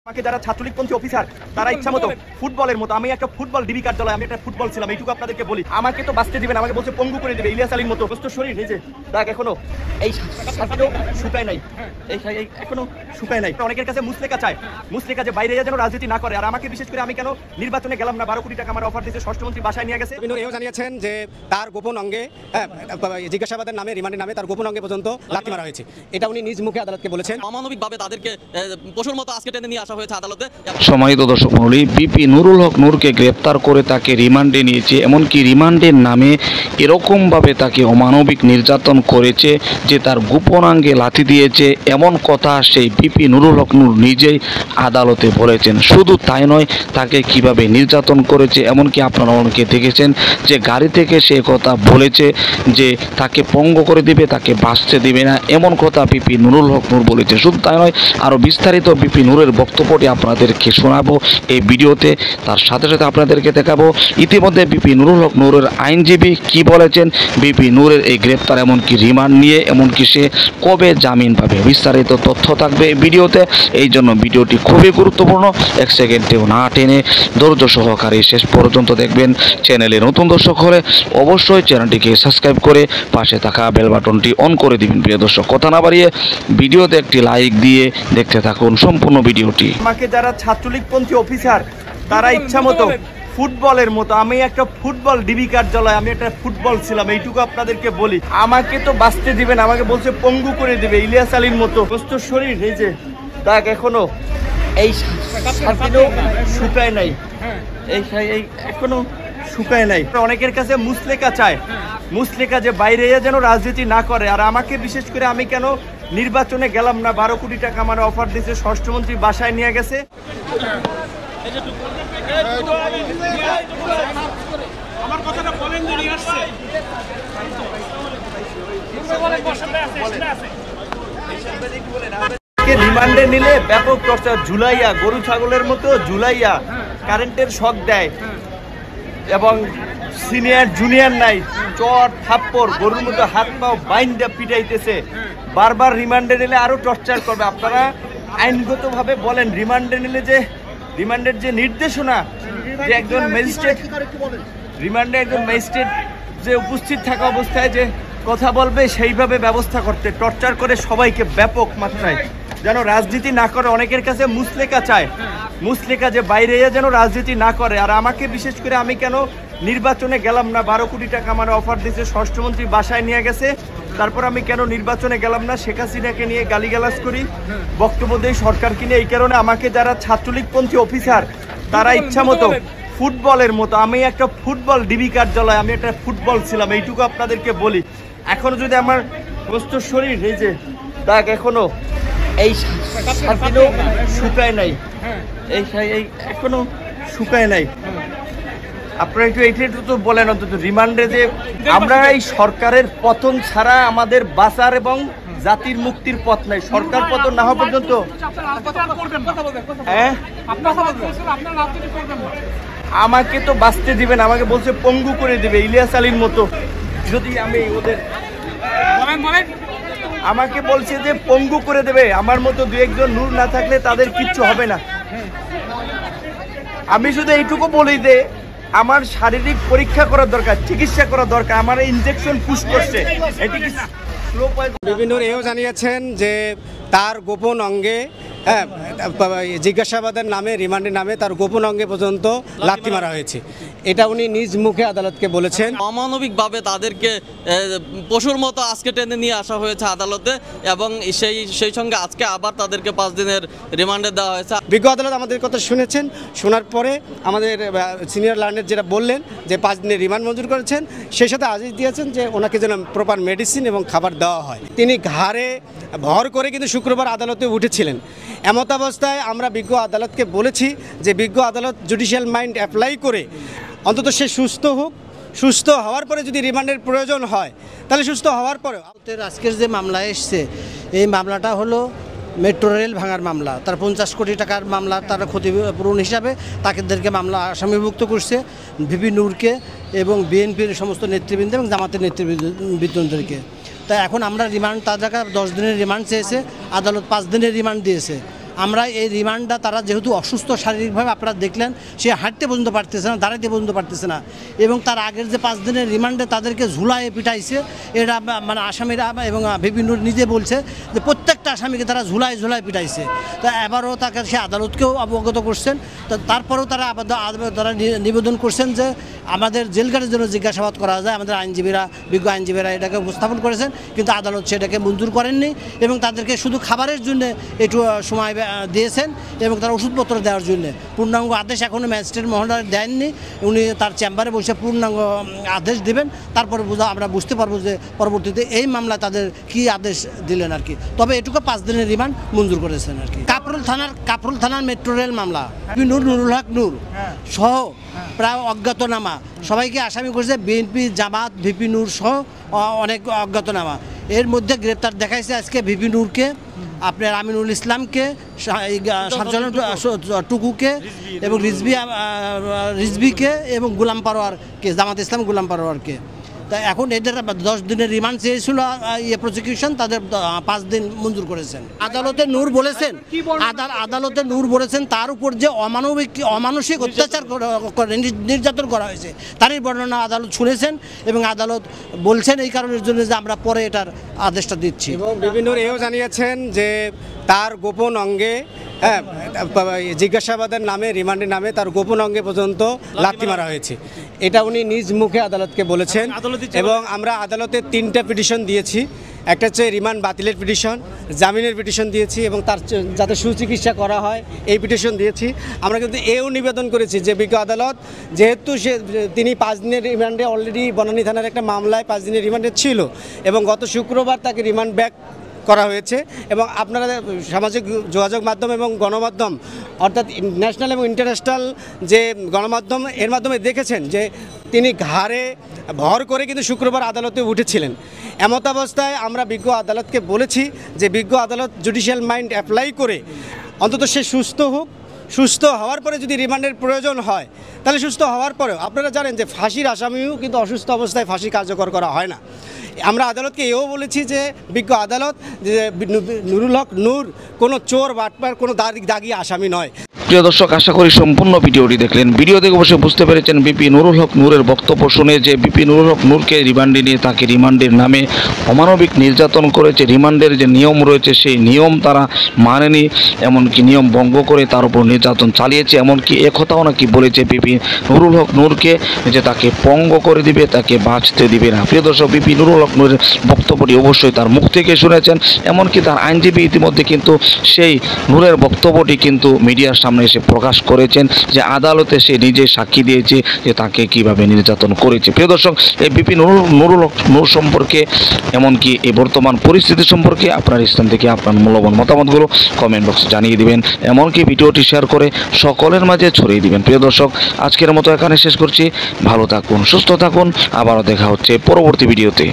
আমাকে যারা ছাত্রলীগপন্থী অফিসার তারা ইচ্ছামতো ফুটবলের মতো আমি একটা ফুটবল ডিবি কার্যালয় আমি একটা ফুটবল ছিলাম এইটুকু আপনাদেরকে বলি আমাকে তো বাঁচতে দিবেন আমাকে বলছে পঙ্গু করে দিবে ইলিয়াস আলীর মতো সুস্থ শরীর এই যে দেখ এখনো এই শার্টটাও শুকায় নাই এই এখনো শুকায় নাই অনেকের কাছে মুসলেকা চায় মুসলেকা যে বাইরে যেন রাজনীতি না করে আর আমাকে বিশেষ করে আমি কেন নির্বাচনে গেলাম না 12 কোটি টাকা আমার অফার দিয়েছে ষষ্ঠমন্ত্রী বাসায় নিয়ে গেছে বিনোদ এও জানিয়েছেন যে তার গোপন অঙ্গে জিজ্ঞাসাবাদের নামে রিমান্ডের নামে তার গোপন অঙ্গে পর্যন্ত লাথি মারা হয়েছে এটা উনি নিজ মুখে আদালতকে বলেছেন অমানবিকভাবে তাদেরকে পশুর মতো আজকে টেনে নিয়ে আসা হয়েছে আদালতে। সম্মানিত দর্শক মণ্ডলী, বিপি নুরুল হক নূরকে গ্রেপ্তার করে তাকে রিমান্ডে নিয়েছে, এমনকি রিমান্ডের নামে এরকমভাবে তাকে অমানবিক নির্যাতন করেছে যে তার গোপনাঙ্গে লাথি দিয়েছে এমন কথা সেই বিপি নুরুল হক নূর নিজেই আদালতে বলেছেন। শুধু তাই নয়, তাকে কিভাবে নির্যাতন করেছে এমনকি আপনারা অনেকে দেখেছেন যে গাড়ি থেকে সে কথা বলেছে যে তাকে পঙ্গ করে দিবে, তাকে বাঁচতে দিবে না, এমন কথা বিপি নুরুল হক নূর বলেছে। শুধু তাই নয়, আরও বিস্তারিত বিপি নূরের বক্তব্যটি আপনাদেরকে শোনাবো এই ভিডিওতে, তার সাথে সাথে আপনাদেরকে দেখাবো ইতিমধ্যে বিপি নুরুল হক নূরের আইনজীবী কি বলেছেন বিপি নূরের এই গ্রেপ্তার এমনকি রিমান্ড নিয়ে, এমনকি সে কবে জামিন পাবে। বিস্তারিত তথ্য থাকবে এই ভিডিওতে, এই জন্য ভিডিওটি খুবই গুরুত্বপূর্ণ, এক সেকেন্ডেও না টেনে ধৈর্য সহকারে শেষ পর্যন্ত দেখবেন। চ্যানেলে নতুন দর্শক হলে অবশ্যই চ্যানেলটিকে সাবস্ক্রাইব করে পাশে থাকা বেল বাটনটি অন করে দিবেন। প্রিয় দর্শক, কথা না বাড়িয়ে ভিডিওতে একটি লাইক দিয়ে দেখতে থাকুন সম্পূর্ণ ভিডিওটি। আমাকে যারা ছাত্রলীগপন্থী অফিসার তারা ইচ্ছামতো ফুটবলের মতো আমি একটা ফুটবল ডিবি কার্যালয় আমি একটা ফুটবল ছিলাম এইটুকু আপনাদেরকে বলি আমাকে তো বাঁচতে দিবেন আমাকে বলছে পঙ্গু করে দিবে ইলিয়াস আলীর মতো সুস্থ শরীর এই যে দেখ এখনো এই শার্টটাও শুকায় নাই এই এখনো শুকায় নাই অনেকের কাছে মুসলেকা চায় মুসলেকা যে বাইরে যেন রাজনীতি না করে আর আমাকে বিশেষ করে আমি কেন নির্বাচনে গেলাম না 12 কোটি টাকা আমার অফার দিয়েছে ষষ্ঠমন্ত্রী বাসায় নিয়ে গেছে আমার কথাটা বলেন যদি আসছে রিমান্ডে নিলে ব্যাপক চর্চা ঝুলাইয়া গরু ছাগলের মতো ঝুলাইয়া কারেন্টের শক দেয় এবং সিনিয়র জুনিয়র নাই চট থাপ্পড় গরুর মতো হাত পাও বাইন্দা পিটাইতেছে বারবার রিমান্ডে নিলে আরো টর্চার করবে আপনারা আইনগতভাবে বলেন রিমান্ডে নিলে যে রিমান্ডের যে নির্দেশনা যে একজন ম্যাজিস্ট্রেট রিমান্ডে একজন ম্যাজিস্ট্রেট যে উপস্থিত থাকা অবস্থায় যে কথা বলবে সেইভাবে ব্যবস্থা করতে টর্চার করে সবাইকে ব্যাপক মাত্রায় যেন রাজনীতি না করে অনেকের কাছে মুসলেকা চায় মুসলেকা যে বাইরে যেন রাজনীতি না করে আর আমাকে বিশেষ করে আমি কেন নির্বাচনে গেলাম না 12 কোটি টাকা আমার অফার দিয়েছে ষষ্ঠমন্ত্রী বাসায় নিয়ে গেছে তারপর আমি কেন নির্বাচনে গেলাম না শেখ হাসিনাকে নিয়ে গালিগালাজ করি বক্তব্য দেই সরকারকে নিয়ে এই কারণে আমাকে যারা ছাত্রলীগপন্থী অফিসার তারা ইচ্ছামতো ফুটবলের মতো আমি একটা ফুটবল ডিবি কার্যালয় আমি একটা ফুটবল ছিলাম এইটুকু আপনাদেরকে বলি এখনো যদি আমার সুস্থ শরীর এই যে দেখ এখনো এই শার্টটাও শুকায় নাই এই এখনো শুকায় নাই আপনারা একটু তো বলেন অন্তত রিমান্ডে যে আমরা এই সরকারের পতন ছাড়া আমাদের বাঁচার এবং জাতির মুক্তির পথ নাই সরকার পতন না হওয়া পর্যন্ত হ্যাঁ আমাকে তো বাঁচতে দিবেন আমাকে বলছে পঙ্গু করে দিবে ইলিয়াস আলীর মতো যদি আমি ওদের আমাকে বলছে যে পঙ্গু করে দেবে আমার মতো দু একজন নূর না থাকলে তাদের কিচ্ছু হবে না আমি শুধু এইটুকু বলি যে আমার শারীরিক পরীক্ষা করার দরকার চিকিৎসা করা দরকার আমার ইনজেকশন পুশ করছে এটি কি বিভিন্ন এও জানিয়েছেন যে তার গোপন অঙ্গে জিজ্ঞাসাবাদের নামে রিমান্ডের নামে তার গোপন অঙ্গে পর্যন্ত লাথি মারা হয়েছে এটা উনি নিজ মুখে আদালতকে বলেছেন। অমানবিকভাবে তাদেরকে পশুর মতো আজকে টেনে নিয়ে আসা হয়েছে আদালতে এবং সেই সঙ্গে আজকে আবার তাদেরকে 5 দিনের রিমান্ডে দেওয়া হয়েছে। বিজ্ঞ আদালত আমাদের কথা শুনেছেন, শোনার পরে আমাদের সিনিয়র লার্নার যেটা বললেন যে 5 দিনের রিমান্ড মঞ্জুর করেছেন সেই সাথে আদেশ দিয়েছেন যে ওনাকে যেন প্রপার মেডিসিন এবং খাবার দেওয়া হয়। তিনি ঘাড়ে ভর করে কিন্তু শুক্রবার আদালতে উঠেছিলেন। এমত অবস্থায় আমরা বিজ্ঞ আদালতকে বলেছি যে বিজ্ঞ আদালত জুডিশিয়াল মাইন্ড অ্যাপ্লাই করে অন্তত সে সুস্থ হোক, সুস্থ হওয়ার পরে যদি রিমান্ডের প্রয়োজন হয় তাহলে সুস্থ হওয়ার পরে। আজকের যে মামলা এসছে এই মামলাটা হলো মেট্রো রেল ভাঙার মামলা, তার 50 কোটি টাকার মামলা, তার ক্ষতিপূরণ হিসাবে তাদেরকে মামলা আসামিভুক্ত করছে ভিপি নূরকে এবং বিএনপির সমস্ত নেতৃবৃন্দ এবং জামাতের নেতৃবৃন্দদেরকে। তাই এখন আমরা রিমান্ড তার জায়গায় 10 দিনের রিমান্ড চেয়েছে, আদালত 5 দিনের রিমান্ড দিয়েছে। আমরা এই রিমান্ডটা তারা যেহেতু অসুস্থ শারীরিকভাবে আপনারা দেখলেন, সে হাঁটতে পর্যন্ত পারতেছে না, দাঁড়াতে পর্যন্ত পারতেছে না, এবং তার আগের যে 5 দিনের রিমান্ডে তাদেরকে ঝুলায় পিটাইছে, এটা মানে আসামিরা এবং ভিপি নূর নিজে বলছে যে প্রত্যেকটা আসামিকে তারা ঝুলায় পিটাইছে। তো এবারও তাকে সে আদালতকেও অবগত করছেন। তো তারপরেও তারা তারা নিবেদন করছেন যে আমাদের জেলখানার জন্য জিজ্ঞাসাবাদ করা যায়। আমাদের আইনজীবীরা, বিজ্ঞ আইনজীবীরা এটাকে উপস্থাপন করেছেন, কিন্তু আদালত সেটাকে মঞ্জুর করেননি এবং তাদেরকে শুধু খাবারের জন্য একটু সময় দিয়েছেন এবং তার ওষুধপত্র দেওয়ার জন্য। পূর্ণাঙ্গ আদেশ এখনও ম্যাজিস্ট্রেট মহোদয় দেননি, উনি তার চেম্বারে বসে পূর্ণাঙ্গ আদেশ দেবেন, তারপরে আমরা বুঝতে পারবো যে পরবর্তীতে এই মামলা তাদের কি আদেশ দিলেন আর কি। তবে এটুকু 5 দিনের রিমান্ড মঞ্জুর করেছেন আর কি। কাফরুল থানার মেট্রো রেল মামলা, নুরুল হক নূর সহ প্রায় অজ্ঞাতনামা সবাইকে আসামি করেছে। বিএনপি, জামাত, ভিপি নূর সহ অনেক অজ্ঞাতনামা। এর মধ্যে গ্রেপ্তার দেখাইছে আজকে ভিপি নূরকে, আপনার আমিনুল ইসলামকে, টুকুকে এবং রিজবিকে এবং গোলাম পারোয়ারকে, জামাত ইসলাম গোলাম পারোয়ারকে। তা এখন এদের 10 দিনের রিমান্ড চেয়েছিল প্রসিকিউশন, তাদের 5 দিন মঞ্জুর করেছেন। আদালতে নূর বলেছেন তার উপর যে অমানসিক অত্যাচার নির্যাতন করা হয়েছে তারই বর্ণনা আদালত শুনেছেন এবং আদালত বলছেন এই কারণের জন্য যে আমরা পরে এটার আদেশটা দিচ্ছি। এবং বিভিন্ন এও জানিয়েছেন যে তার গোপন অঙ্গে, জিজ্ঞাসাবাদের নামে, রিমান্ডের নামে তার গোপন অঙ্গে পর্যন্ত লাথি মারা হয়েছে। এটা উনি নিজ মুখে আদালতকে বলেছেন। এবং আমরা আদালতে 3টা পিটিশন দিয়েছি। একটা হচ্ছে রিমান্ড বাতিলের পিটিশন, জামিনের পিটিশন দিয়েছি এবং তার যাতে সুচিকিৎসা করা হয় এই পিটিশন দিয়েছি। আমরা কিন্তু এও নিবেদন করেছি যে বিজ্ঞ আদালত যেহেতু তিনি 5 দিনের রিমান্ডে অলরেডি বনানী থানার একটা মামলায় 5 দিনের রিমান্ডে ছিল এবং গত শুক্রবার তাকে রিমান্ড ব্যাক করা হয়েছে। এবং আপনারা সামাজিক যোগাযোগ মাধ্যম এবং গণমাধ্যম অর্থাৎ ন্যাশনাল এবং ইন্টারন্যাশনাল যে গণমাধ্যম এর মাধ্যমে দেখেছেন যে তিনি ঘাড়ে ভর করে কিন্তু শুক্রবার আদালতে উঠেছিলেন। এমত অবস্থায় আমরা বিজ্ঞ আদালতকে বলেছি যে বিজ্ঞ আদালত জুডিশিয়াল মাইন্ড অ্যাপ্লাই করে অন্তত সে সুস্থ হোক, সুস্থ হওয়ার পরে যদি রিমান্ডের প্রয়োজন হয় তাহলে সুস্থ হওয়ার পরেও, আপনারা জানেন যে ফাঁসির আসামিও কিন্তু অসুস্থ অবস্থায় ফাঁসি কার্যকর করা হয় না। আমরা আদালতকে এও বলেছি যে বিজ্ঞ আদালত যে নুরুল হক নূর কোনো চোর বাটপার কোনো দাগি আসামি নয়। প্রিয় দর্শক, আশা করি সম্পূর্ণ ভিডিওটি দেখলেন। ভিডিও দেখে অবশ্যই বুঝতে পেরেছেন বিপি নুরুল হক নূরের বক্তব্য শুনে যে বিপি নুরুল হক নূরকে রিমান্ডে নিয়ে তাকে রিমান্ডের নামে অমানবিক নির্যাতন করেছে। রিমান্ডের যে নিয়ম রয়েছে সেই নিয়ম তারা মানেনি, এমনকি নিয়ম ভঙ্গ করে তার উপর নির্যাতন চালিয়েছে। এমনকি একথাও নাকি বলেছে বিপি নুরুল হক নূরকে যে তাকে পঙ্গ করে দিবে, তাকে বাঁচতে দিবে না। প্রিয় দর্শক, বিপি নুরুল হক নূরের বক্তব্যটি অবশ্যই তার মুখ থেকে শুনেছেন। এমনকি তার আইনজীবী ইতিমধ্যে কিন্তু সেই নূরের বক্তব্যটি কিন্তু মিডিয়ার সামনে এসে প্রকাশ করেছেন যে আদালতে সে নিজে সাক্ষী দিয়েছে যে তাকে কিভাবে নির্যাতন করেছে। প্রিয় দর্শক, এই বিপি নুরুল হক নূর সম্পর্কে এমনকি এই বর্তমান পরিস্থিতি সম্পর্কে আপনার স্থান থেকে আপনার মূল্যবান মতামতগুলো কমেন্ট বক্সে জানিয়ে দিবেন। এমনকি ভিডিওটি শেয়ার করে সকলের মাঝে ছড়িয়ে দিবেন। প্রিয় দর্শক, আজকের মতো এখানে শেষ করছি। ভালো থাকুন, সুস্থ থাকুন, আবারও দেখা হচ্ছে পরবর্তী ভিডিওতে।